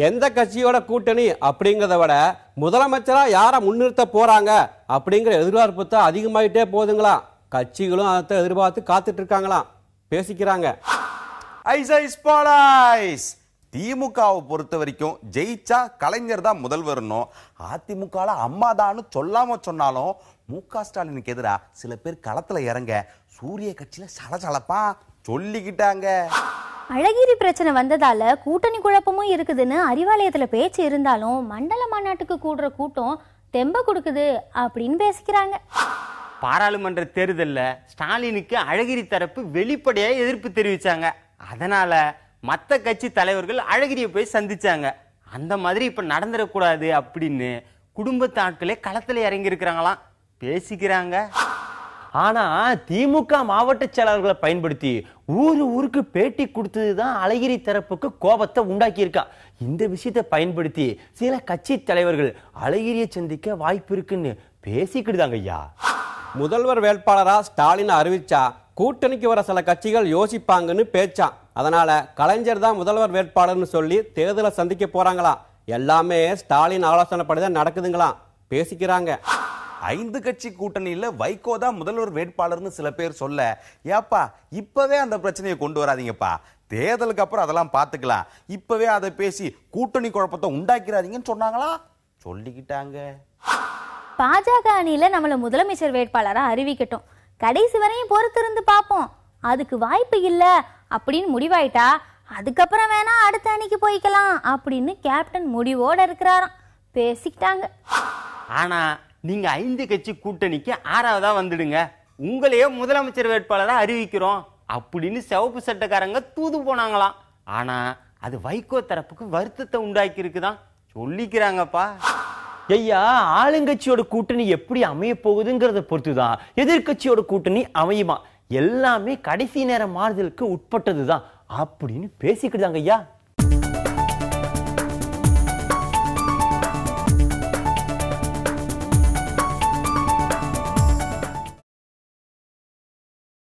எந்த கட்சியோட கூட்டணி அப்படிங்கிறத விட முதலமைச்சரா யாரை முன்னிறுத்த போறாங்க அப்படிங்கிற எதிர்பார்ப்பு தான் அதிகமாயிட்டே போகுதுங்களா. கட்சிகளும் அதை எதிர்பார்த்து காத்துட்டு இருக்காங்களாம், பேசிக்கிறாங்க. திமுகவை பொறுத்த வரைக்கும் ஜெயிச்சா கலைஞர் தான் முதல்வரணும். அதிமுக அம்மா தான் சொல்லாம சொன்னாலும் மு.க. ஸ்டாலினுக்கு எதிரா சில பேர் களத்துல இறங்க சூரிய கட்சியில சலசலப்பா சொல்லிக்கிட்டாங்க. அழகிரி பிரச்சனை வந்ததால கூட்டணி குழப்பமும் இருக்குதுன்னு அறிவாலயத்துல பேச்சு இருந்தாலும் மண்டல மாநாட்டுக்கு கூடுற கூட்டம் தெம்ப கொடுக்குது அப்படின்னு பேசிக்கிறாங்க. பாராளுமன்ற தேர்தல்ல ஸ்டாலினுக்கு அழகிரி தரப்பு வெளிப்படையா எதிர்ப்பு தெரிவிச்சாங்க. அதனால மற்ற கட்சி தலைவர்கள் அழகிரியை போய் சந்திச்சாங்க. அந்த மாதிரி இப்ப நடந்துடக்கூடாது அப்படின்னு குடும்பத்து ஆட்களே களத்துல இறங்கி இருக்கிறாங்களாம், பேசிக்கிறாங்க. ஆனா திமுக மாவட்ட செயலாளர்களை பயன்படுத்தி ஊருக்கு பேட்டி கொடுத்ததுதான் அழகிரி தரப்புக்கு கோபத்தை உண்டாக்கி இருக்கா. இந்த விஷயத்தை பயன்படுத்தி சில கட்சி தலைவர்கள் அழகிரியை சந்திக்க வாய்ப்பு இருக்குன்னு பேசிக்கிடுதாங்க. ஐயா, முதல்வர் வேட்பாளரா ஸ்டாலின் அறிவிச்சா கூட்டணிக்கு வர சில கட்சிகள் யோசிப்பாங்கன்னு பேச்சான். அதனால கலைஞர் தான் முதல்வர் வேட்பாளர்னு சொல்லி தேர்தலை சந்திக்க போறாங்களாம். எல்லாமே ஸ்டாலின் ஆலோசனைப்படிதான் நடக்குதுங்களாம், பேசிக்கிறாங்க. 5 கட்சி கூட்டணியில வைகோ தான் முதல்வர் வேட்பாளர்னு சில பேர் சொல்ல, ஏப்பா இப்பவே அந்த பிரச்சனையை கொண்டு வராதீங்கப்பா, தேர்தலுக்கு அப்புறம் அதெல்லாம் பார்த்துக்கலாம், இப்பவே அதை பேசி கூட்டணி குழப்பத்தை உண்டாக்கிறாதீங்கன்னு சொன்னாங்களா, சொல்லிக்கிட்டாங்க. பாஜக அணியில நம்மள முதலமைச்சர் வேட்பாளரா அறிவிக்கட்டும், கடைசி வரையும் பொறுத்திருந்து பார்ப்போம். அதுக்கு வாய்ப்பு இல்ல அப்படின்னு முடிவாயிட்டா அதுக்கப்புறம் வேணா அடுத்த அணிக்கு போய்க்கலாம் அப்படின்னு கேப்டன் முடிவோட இருக்கிறாராம், பேசிக்கிட்டாங்க. ஆனா நீங்க 5 கட்சி கூட்டணிக்கு 6வதா வந்துடுங்க, உங்களையே முதலமைச்சர் வேட்பாளரா அறிவிக்கிறோம் அப்படின்னு சிவப்பு சட்டக்காரங்க தூது போனாங்களாம். ஆனா அது வைகோ தரப்புக்கு வருத்தத்தை உண்டாக்கி இருக்குதான், சொல்லிக்கிறாங்கப்பா. ஐயா, ஆளுங்கட்சியோட கூட்டணி எப்படி அமைய போகுதுங்கிறத பொறுத்துதான் எதிர்கட்சியோட கூட்டணி அமையுமா. எல்லாமே கடைசி நேர மாறுதலுக்கு உட்பட்டதுதான் அப்படின்னு பேசிக்கிட்டாங்க. ஐயா,